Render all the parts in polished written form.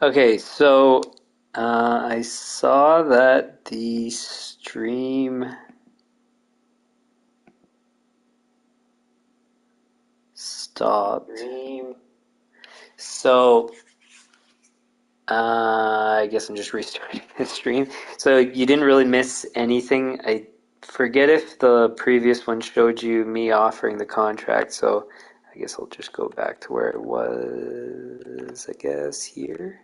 Okay, so I saw that the stream stopped. So I guess I'm just restarting the stream. So you didn't really miss anything. I forget if the previous one showed you me offering the contract, so I guess I'll just go back to where it was, I guess, here.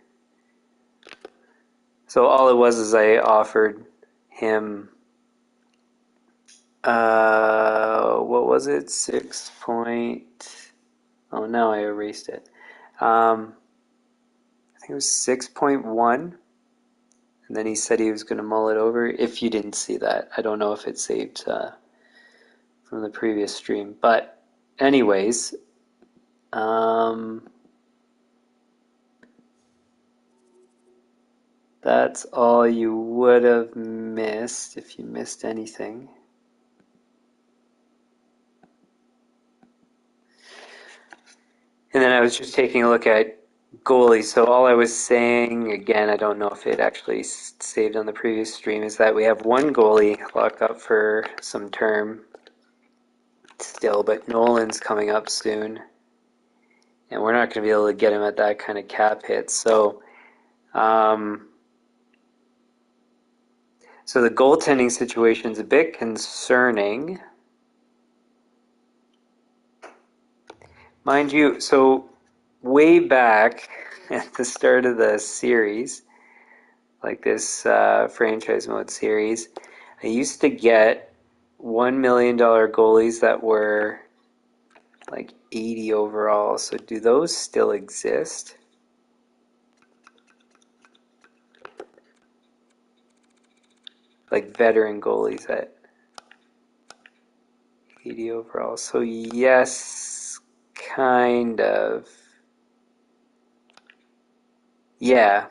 So all it was is I offered him, what was it? 6 point, oh no, I erased it. I think it was 6.1. And then he said he was going to mull it over. If you didn't see that, I don't know if it saved from the previous stream. But anyways, that's all you would have missed if you missed anything. And then I was just taking a look at goalies. So all I was saying, again, I don't know if it actually saved on the previous stream, is that we have one goalie locked up for some term still, but Nolan's coming up soon. And we're not going to be able to get him at that kind of cap hit. So the goaltending situation is a bit concerning. Mind you, so way back at the start of the series, like this franchise mode series, I used to get $1 million goalies that were like 80 overall. So do those still exist? Like veteran goalies at 80 overall. So yes, kind of. Yeah.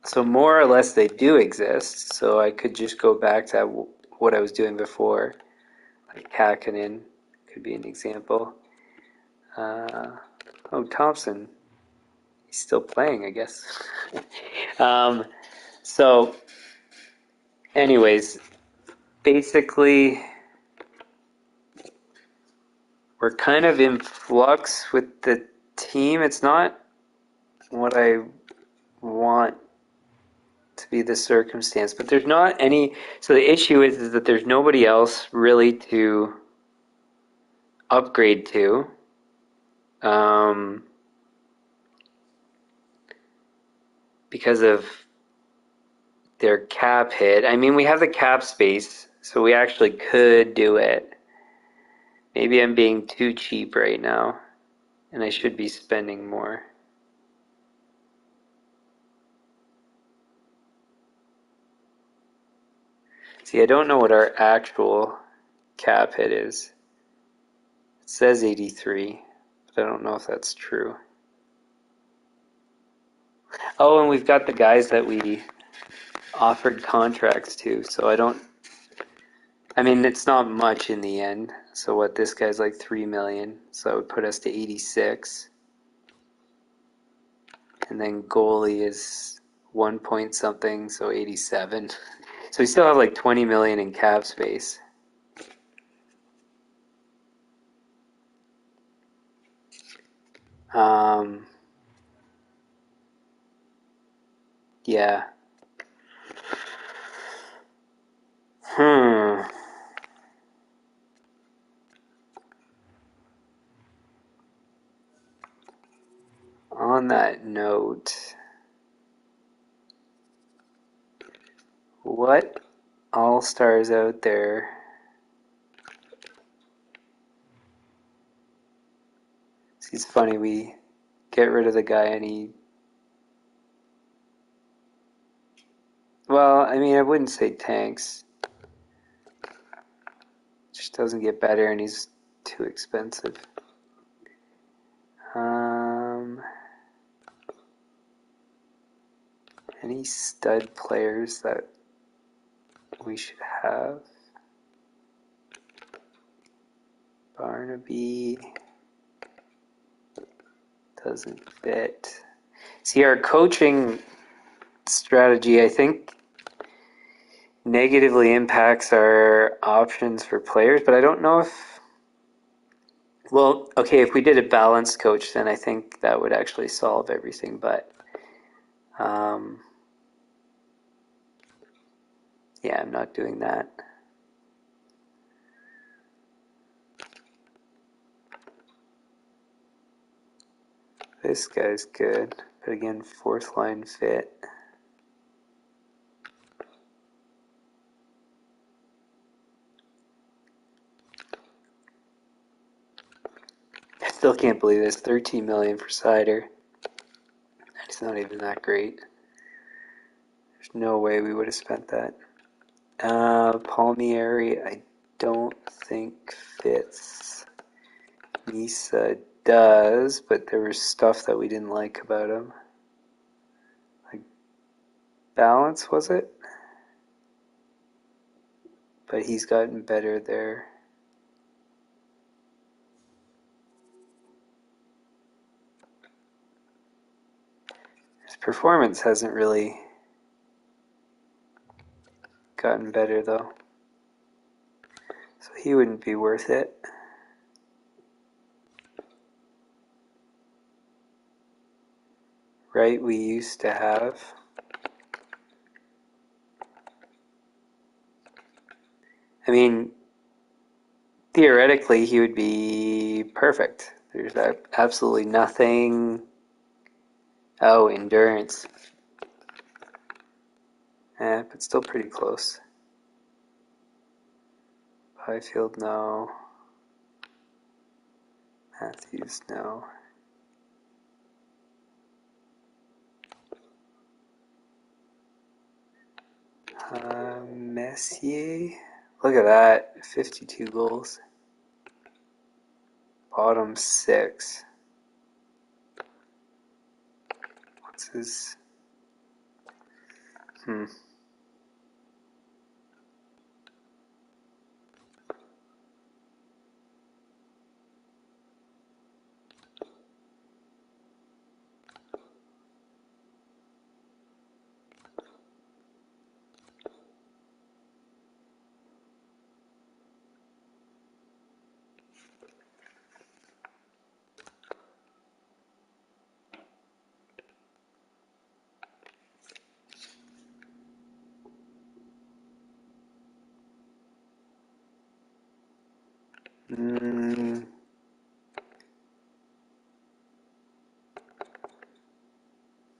So more or less they do exist. So I could just go back to what I was doing before. Like Kakkonen could be an example. Oh, Thompson. He's still playing, I guess. So anyways, basically we're kind of in flux with the team. It's not what I want to be the circumstance, but there's not any. So the issue is that there's nobody else really to upgrade to. Because of their cap hit. I mean, we have the cap space, so we actually could do it. Maybe I'm being too cheap right now, and I should be spending more. See, I don't know what our actual cap hit is. It says 83, but I don't know if that's true. Oh, and we've got the guys that we offered contracts to, so I mean, it's not much in the end. So what, this guy's like 3 million, so it would put us to 86. And then goalie is 1 point something, so 87. So we still have like 20 million in cap space. Yeah. Hmm. On that note, what all-stars out there? It's funny, we get rid of the guy and he... Well, I mean, I wouldn't say tanks. Just doesn't get better and he's too expensive. Any stud players that we should have? Barnaby doesn't fit. See, our coaching strategy, I think, negatively impacts our options for players, but I don't know if. Well, okay, if we did a balanced coach, then I think that would actually solve everything, but yeah, I'm not doing that. This guy's good, but again, fourth line fit. I still can't believe this. 13 million for Sider. It's not even that great. There's no way we would have spent that. Palmieri, I don't think fits. Misa does, but there was stuff that we didn't like about him. Like balance, was it? But he's gotten better there. His performance hasn't really gotten better though. So he wouldn't be worth it. Right, we used to have. I mean, theoretically, he would be perfect. There's absolutely nothing. Oh, endurance. But still pretty close. Byfield, no. Matthews, no. Messier. Look at that. 52 goals. Bottom 6. What's his... Hmm.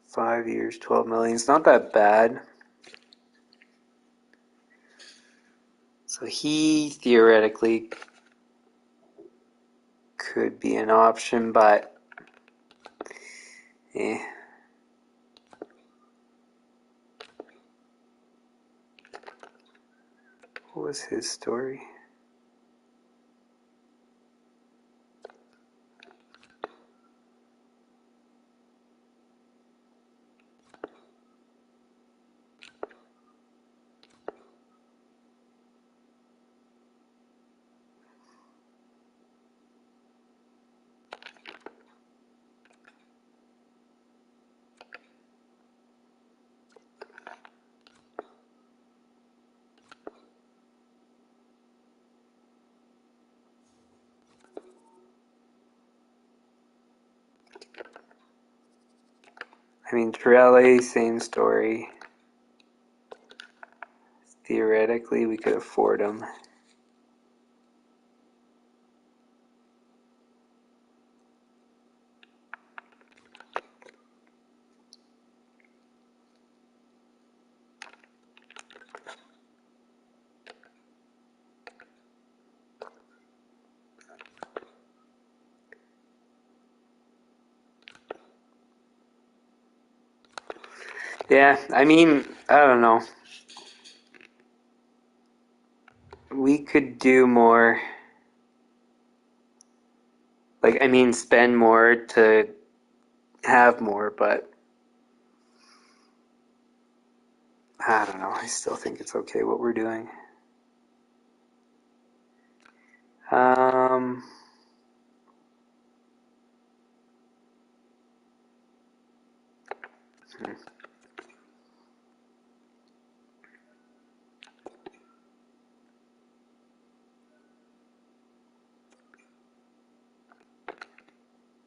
5 years, 12 million. It's not that bad. So he theoretically could be an option, but what was his story? I mean, Trelli, same story. Theoretically, we could afford him. Yeah, I mean, I don't know. We could do more. Like, I mean, spend more to have more, but I don't know. I still think it's okay what we're doing.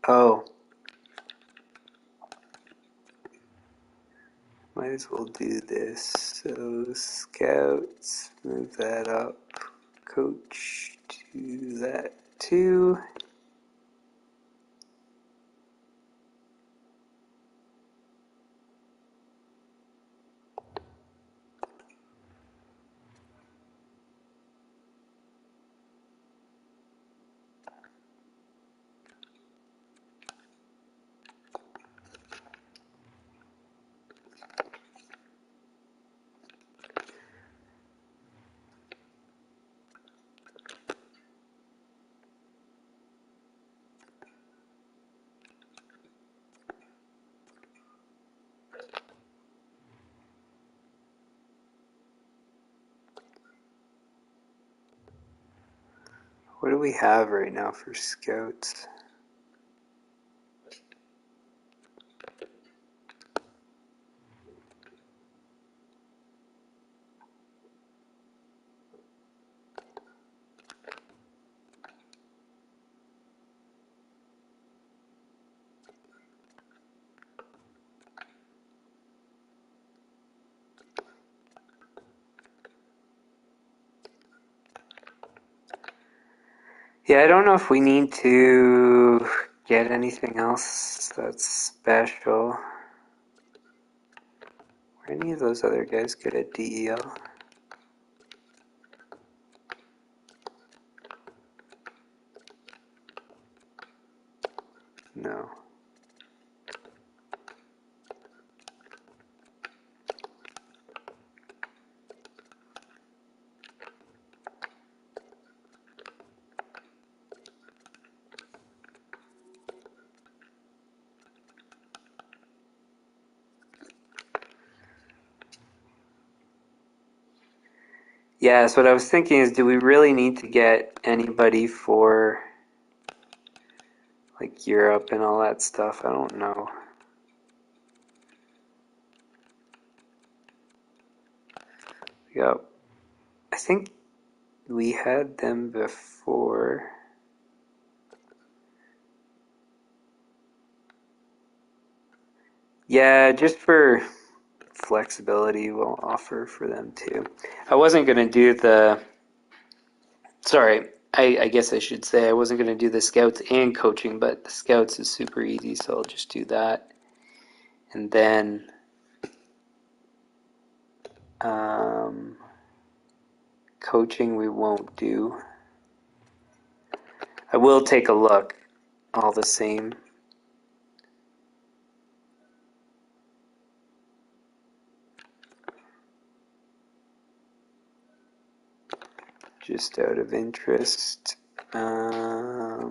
Oh. Might as well do this. So scouts, move that up. Coach, do that too. What do we have right now for scouts? Yeah, I don't know if we need to get anything else that's special. Were any of those other guys good at DEL? No. Yeah, so what I was thinking is, do we really need to get anybody for like Europe and all that stuff? I don't know. Yeah, I think we had them before. Yeah, just for flexibility, we'll offer for them too. I wasn't going to do the. Sorry, I guess I should say I wasn't going to do the scouts and coaching, but the scouts is super easy, so I'll just do that. And then coaching we won't do. I will take a look all the same. Just out of interest. Where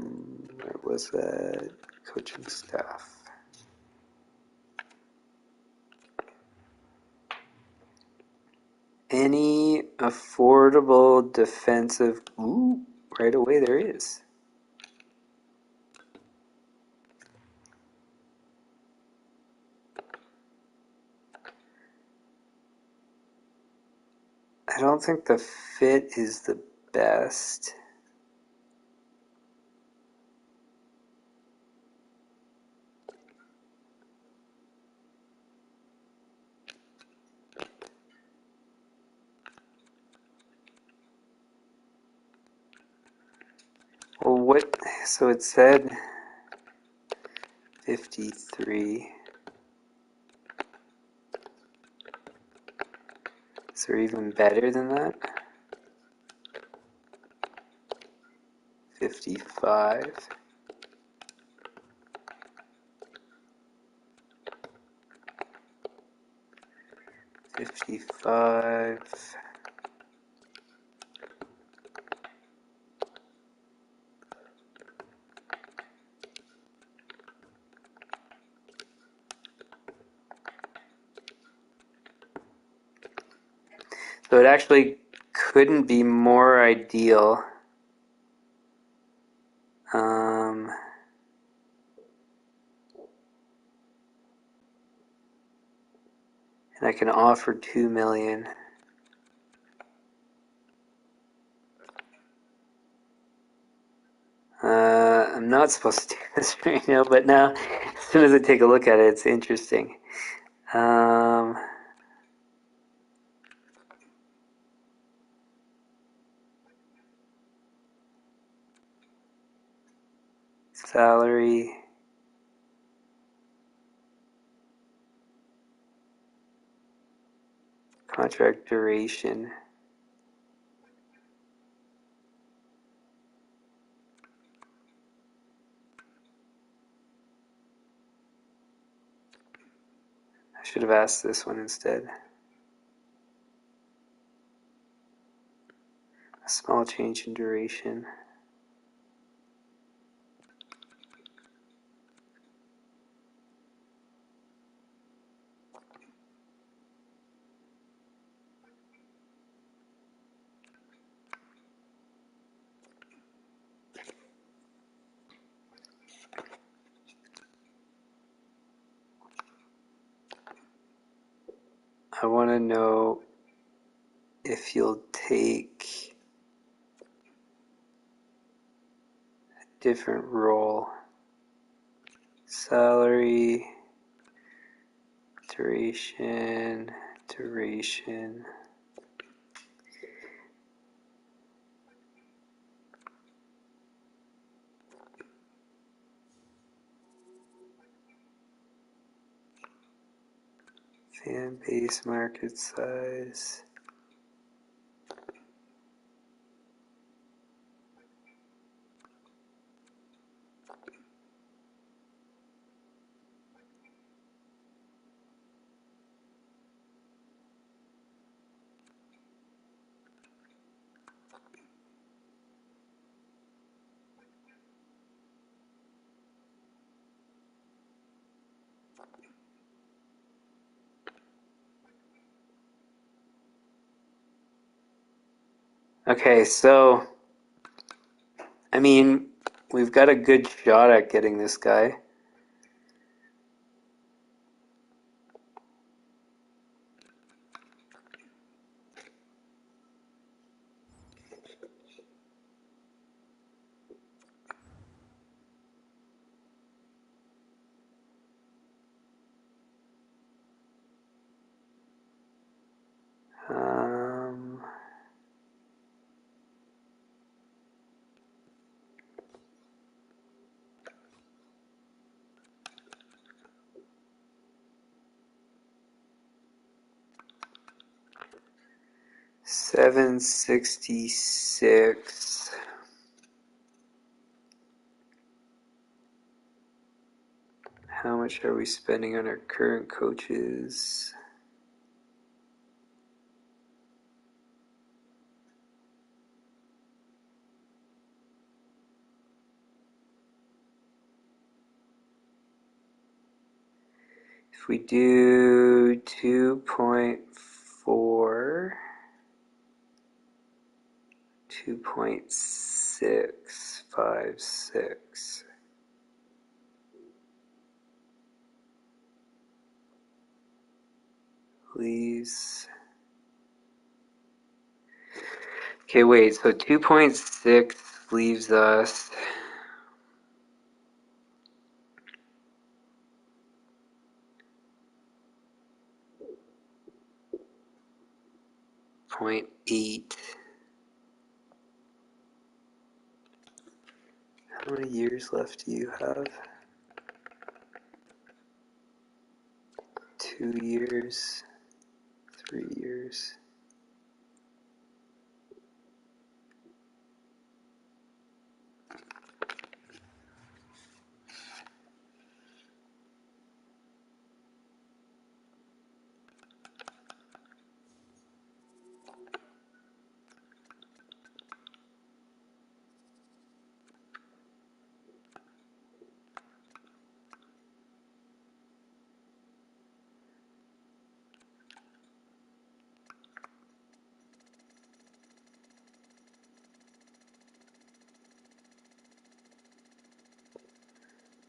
was that? Coaching staff. Any affordable defensive... Ooh, right away there is. I don't think the fit is the best. Well, what... So it said 53. Is there even better than that? 55. 55. So it actually couldn't be more ideal. And I can offer $2 million. I'm not supposed to do this right now, but now, as soon as I take a look at it, it's interesting. Salary, contract duration. I should have asked this one instead. A small change in duration. I want to know if you'll take a different role. Salary, duration. Fan base, market size. Okay, so, I mean, we've got a good shot at getting this guy. Um, $766. How much are we spending on our current coaches? If we do 2.4, 2.656 leaves. Okay, wait, so 2.6 leaves us 0.8. How many years left do you have? 2 years, 3 years.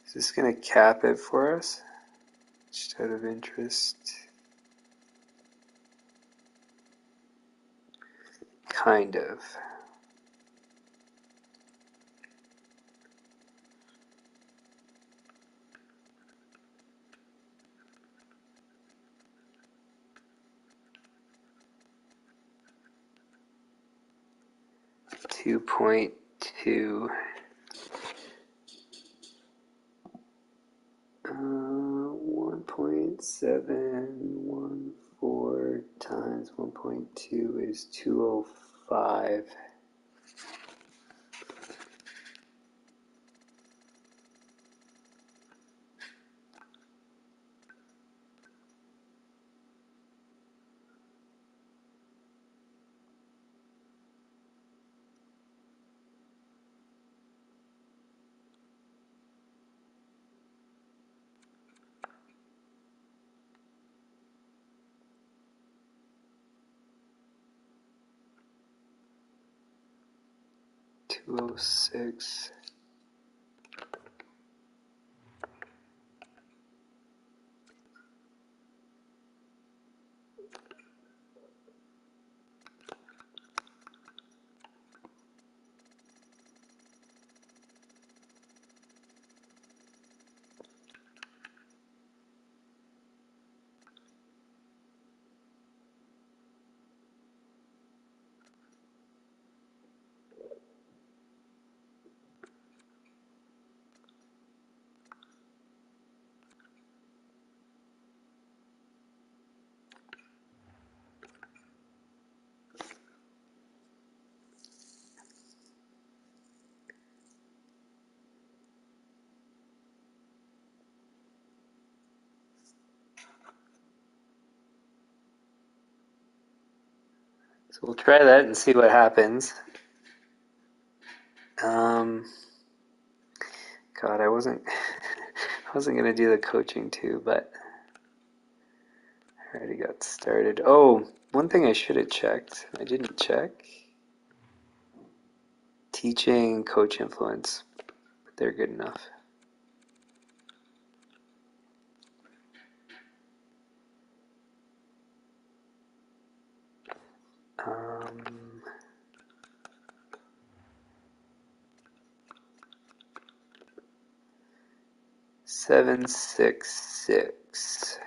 Is this going to cap it for us? Just out of interest. kind of. .2. 1.714 times 1.2 is 205. .206. So we'll try that and see what happens. God, I wasn't gonna do the coaching too, but I already got started. Oh, one thing I should have checked. I didn't check. Teaching, coach influence. They're good enough. Um, 766.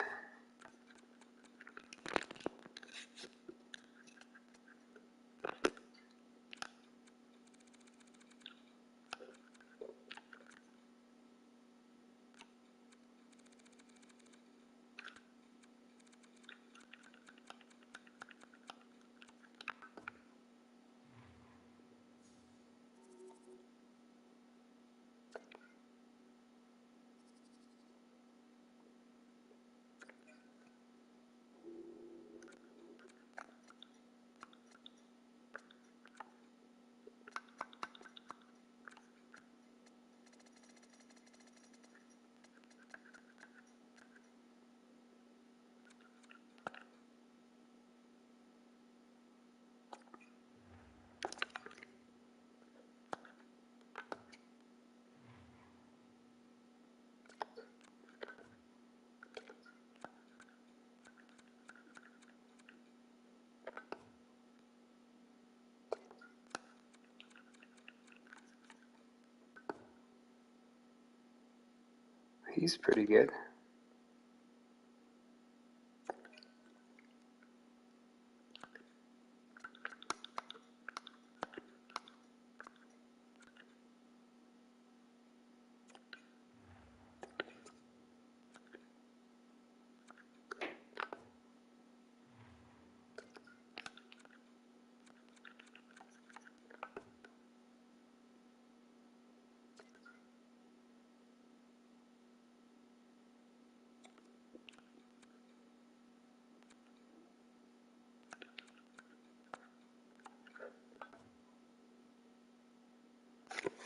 He's pretty good.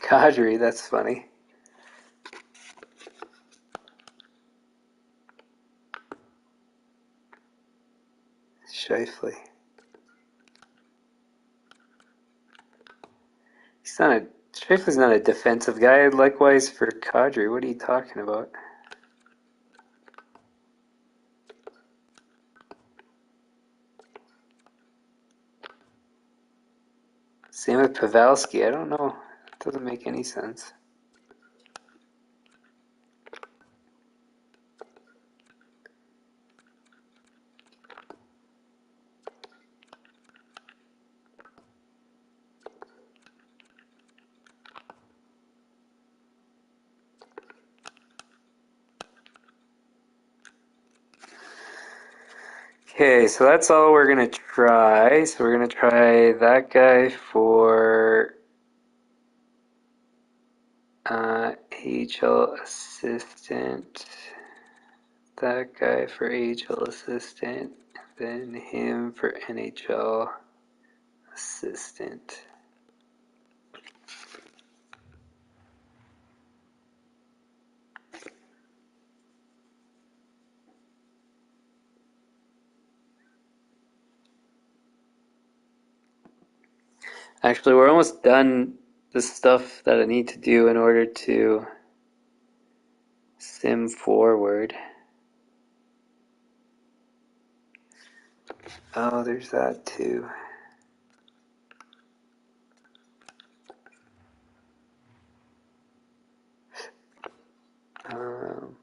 Kadri, that's funny. Shifley. Shifley's not a defensive guy. Likewise for Kadri. What are you talking about? Same with Pavelski. I don't know. It doesn't make any sense. Okay, so that's all we're going to try. So we're going to try that guy for AHL assistant, that guy for AHL assistant, then him for NHL assistant. Actually, we're almost done the stuff that I need to do in order to sim forward. Oh, there's that too. Um,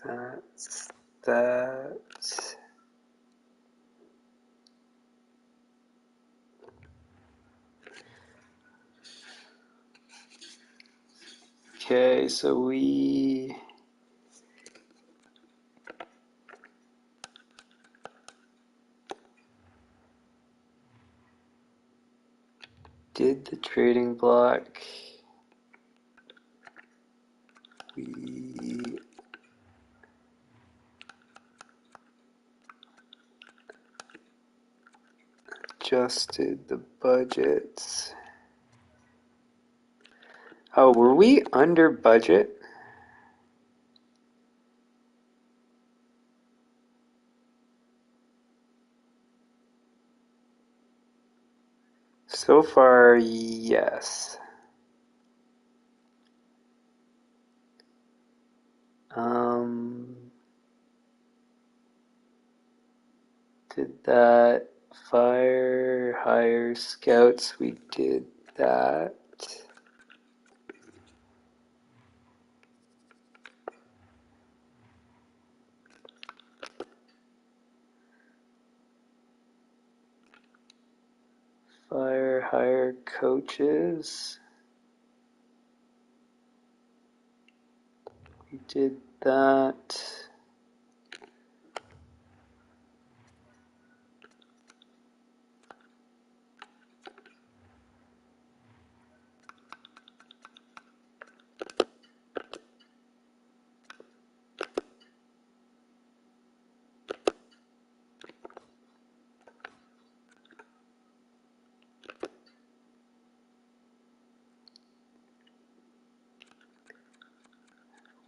that's that. Okay, so we did the trading block. We adjusted the budgets. Oh, were we under budget? So far, yes. Did that. Fire, hire, scouts, we did that. Fire, hire, coaches. We did that.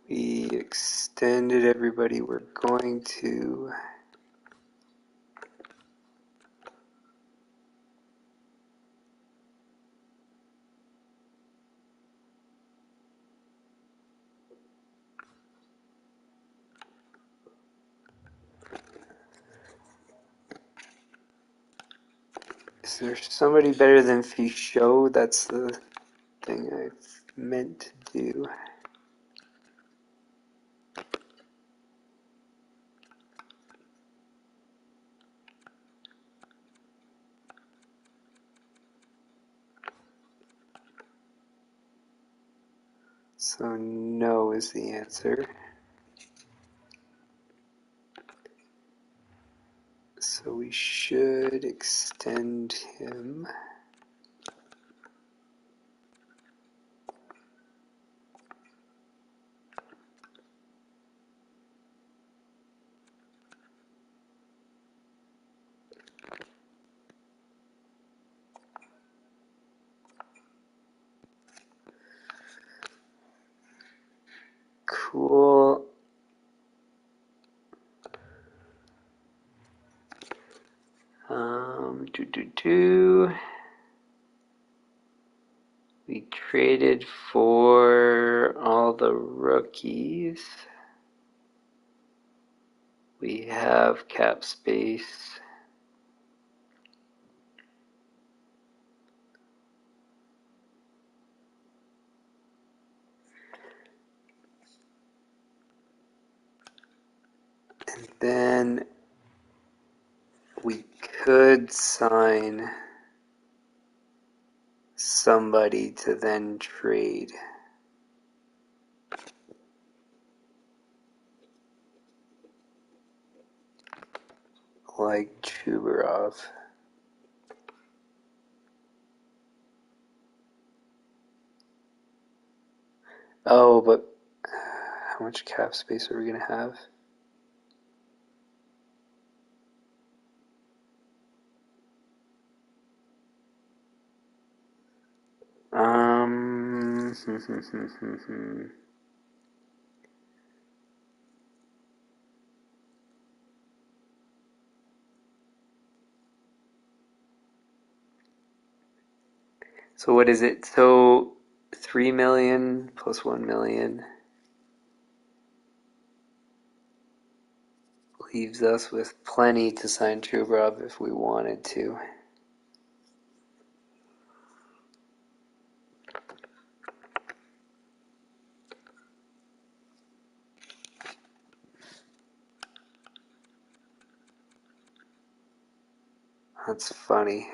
We extended everybody we're going to. Is there somebody better than Fichot? That's the thing I meant to do. So no is the answer. So we should extend him. We traded for all the rookies. We have cap space. And then we could sign somebody to then trade. Like Chubarov. Oh, but how much cap space are we going to have? So what is it? So 3 million plus 1 million leaves us with plenty to sign Chubarov if we wanted to. That's funny.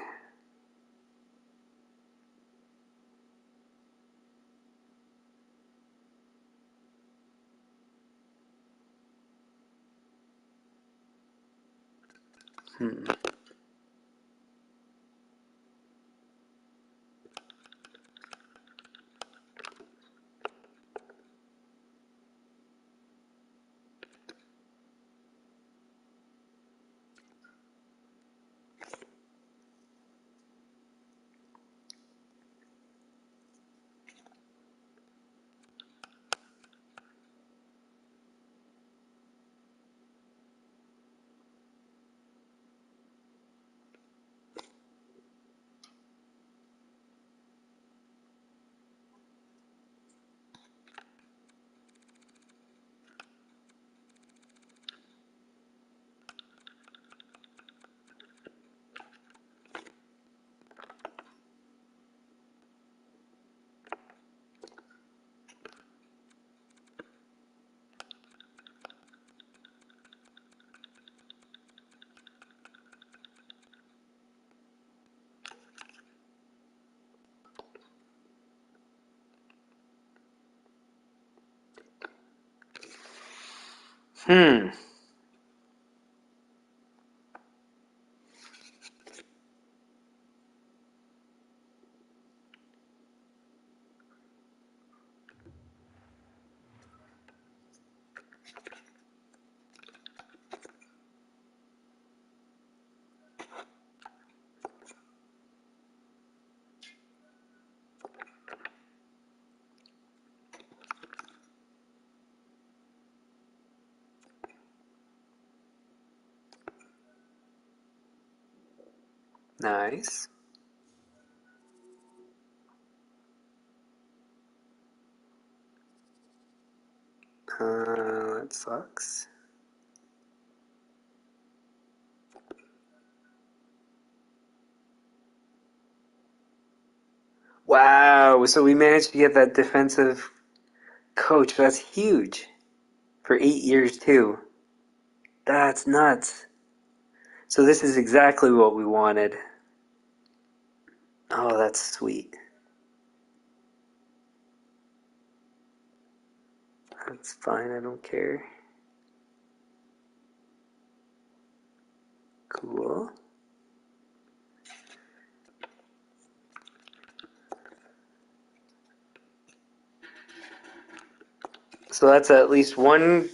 Nice. That sucks. Wow, so we managed to get that defensive coach. That's huge. For 8 years, too. That's nuts. So this is exactly what we wanted. Oh, that's sweet. That's fine, I don't care. Cool. So that's at least one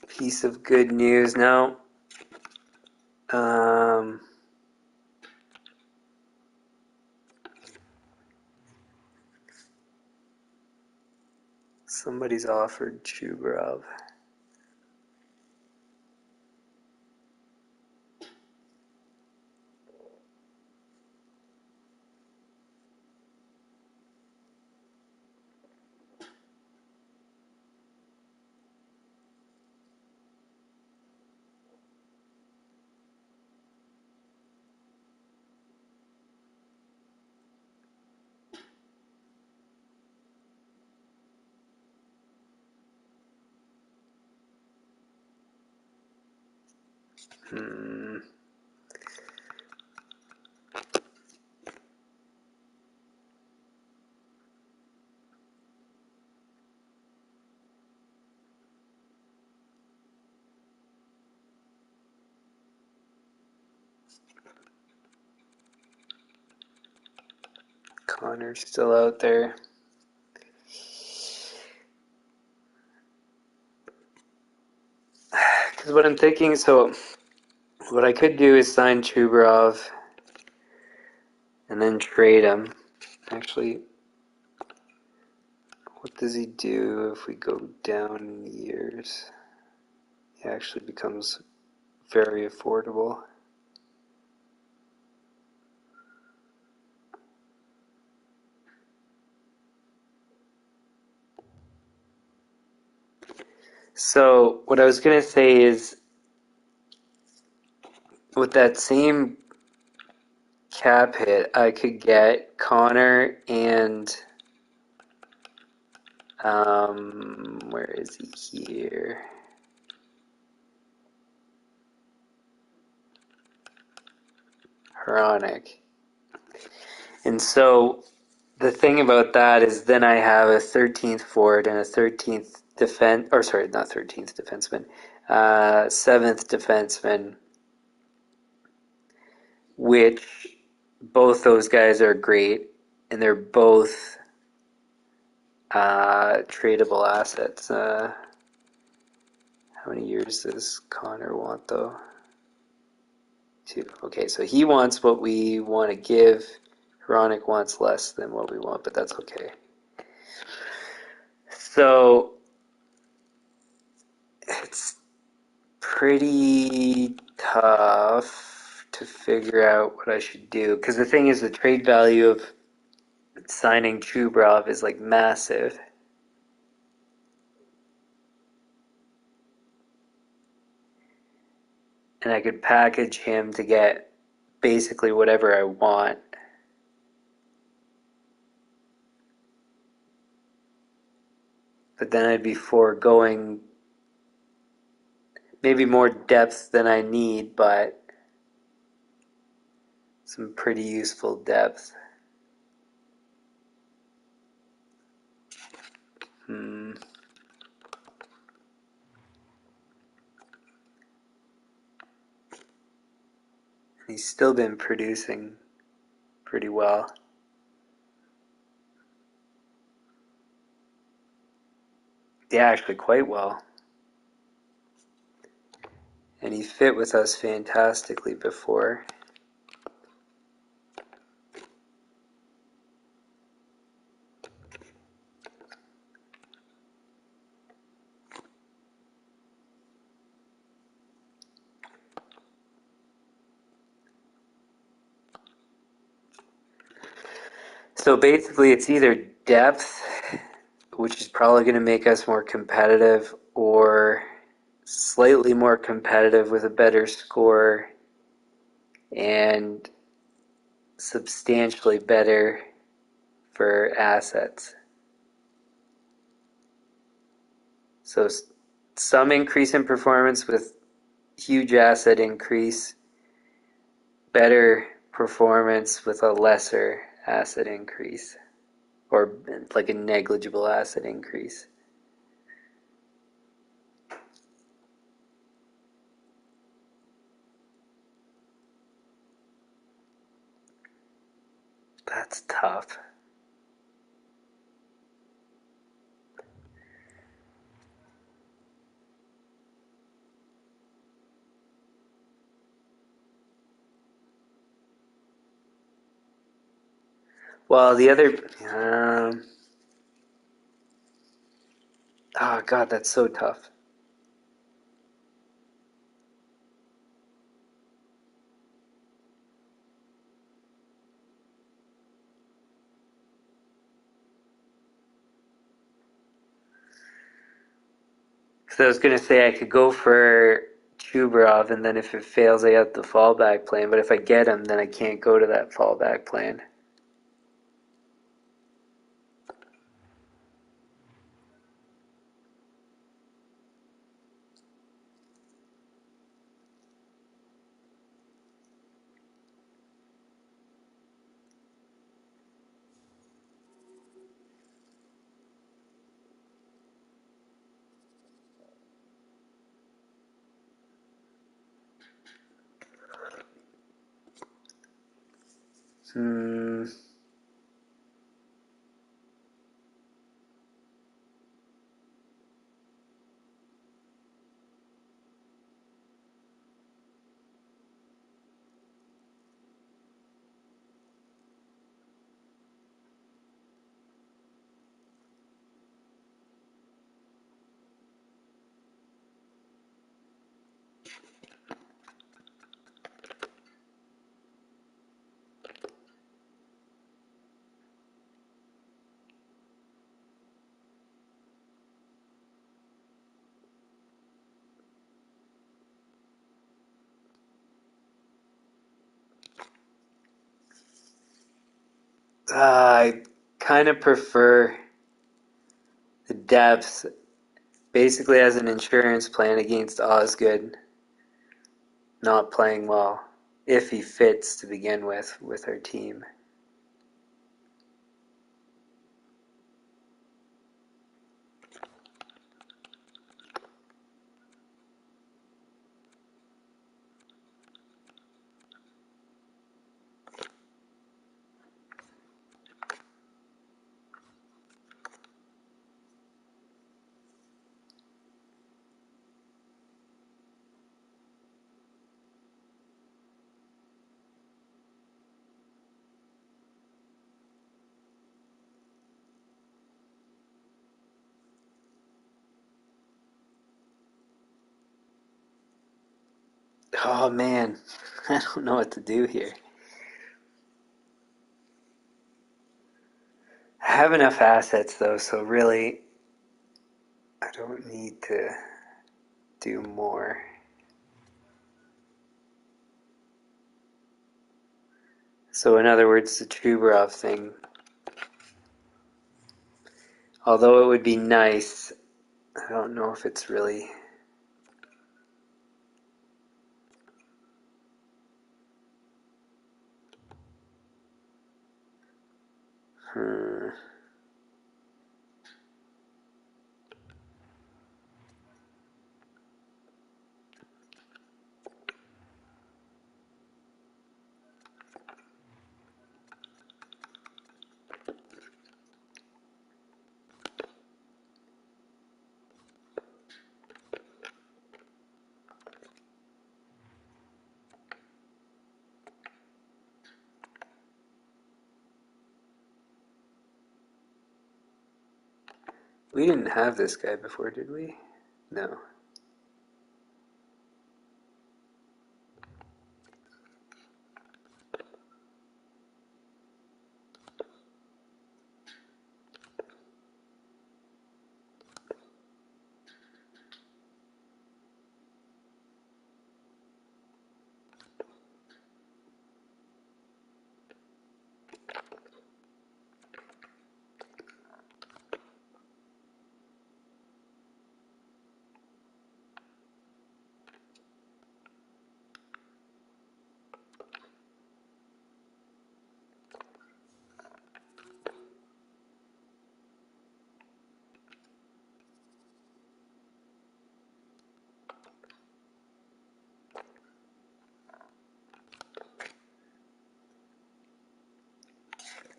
piece of good news. Now, somebody's offered Chubarov. Connor's still out there. Because what I'm thinking, so what I could do is sign Chubrov and then trade him. Actually, what does he do if we go down in years? He actually becomes very affordable. So what I was going to say is, with that same cap hit, I could get Connor and where is he here? Hronik. And so the thing about that is then I have a 13th forward and a 13th defense, or sorry, not 13th defenseman, 7th defenseman, which both those guys are great, and they're both tradable assets. How many years does Connor want, though? 2. Okay, so he wants what we want to give. Hronik wants less than what we want, but that's okay. So it's pretty tough to figure out what I should do, because the thing is, the trade value of signing Chubrov is like massive. And I could package him to get basically whatever I want. But then I'd be foregoing maybe more depth than I need, but some pretty useful depth. He's still been producing pretty well. Yeah, actually quite well. And he fit with us fantastically before. So basically it's either depth, which is probably going to make us more competitive, or slightly more competitive with a better score and substantially better for assets. So some increase in performance with huge asset increase, better performance with a lesser asset increase, or like a negligible asset increase. That's tough. Well, the other... oh, God, that's so tough. So I was going to say I could go for Chubrov, and then if it fails, I have the fallback plan. But if I get him, then I can't go to that fallback plan. Hmm. I kind of prefer the depth, basically as an insurance plan against Osgood not playing well, if he fits to begin with our team. Oh man, I don't know what to do here. I have enough assets though, so really I don't need to do more. So in other words, the Chubarov thing, although it would be nice, I don't know if it's really... We didn't have this guy before, did we? No.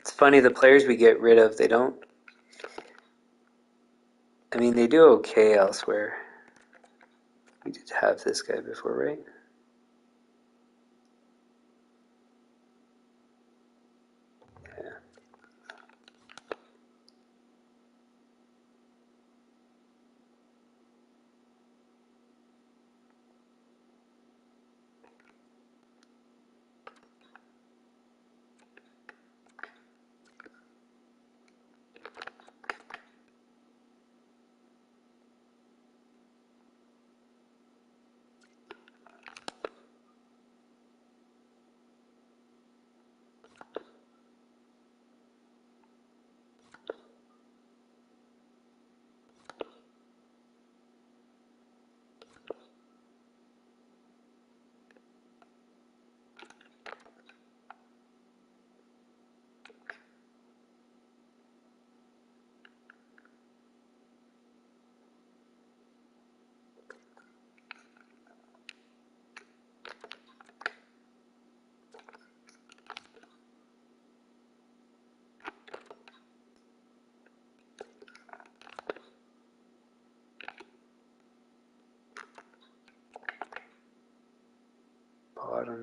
It's funny, the players we get rid of, they don't... I mean, they do okay elsewhere. We did have this guy before, right? Yeah.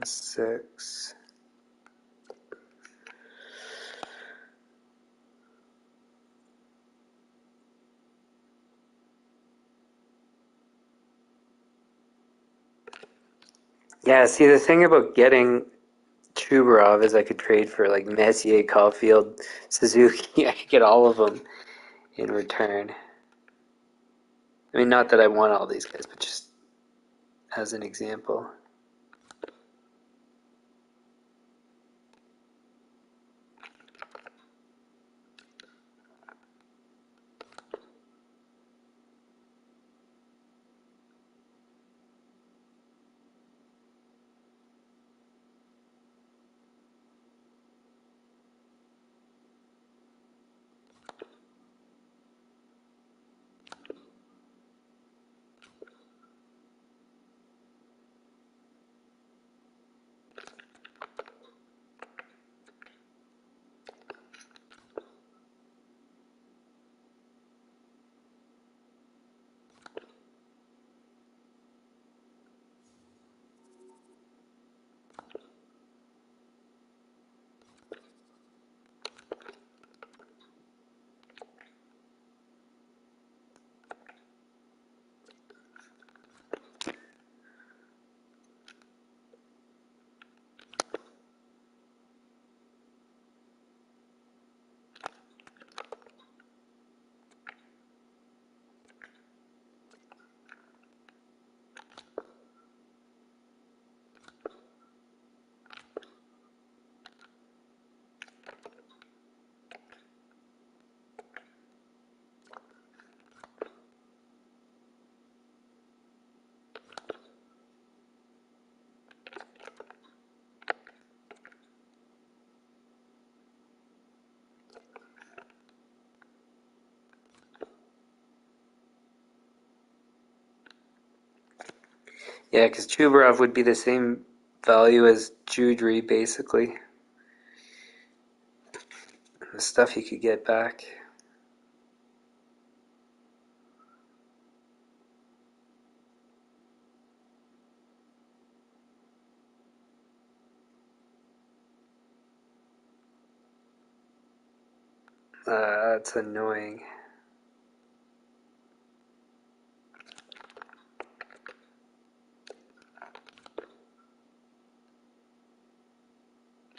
6. Yeah, see, the thing about getting Chubarov is I could trade for like Messier, Caulfield, Suzuki. I could get all of them in return. I mean, not that I want all these guys, but just as an example. Yeah, because Chubarov would be the same value as Judry, basically. The stuff you could get back. That's annoying.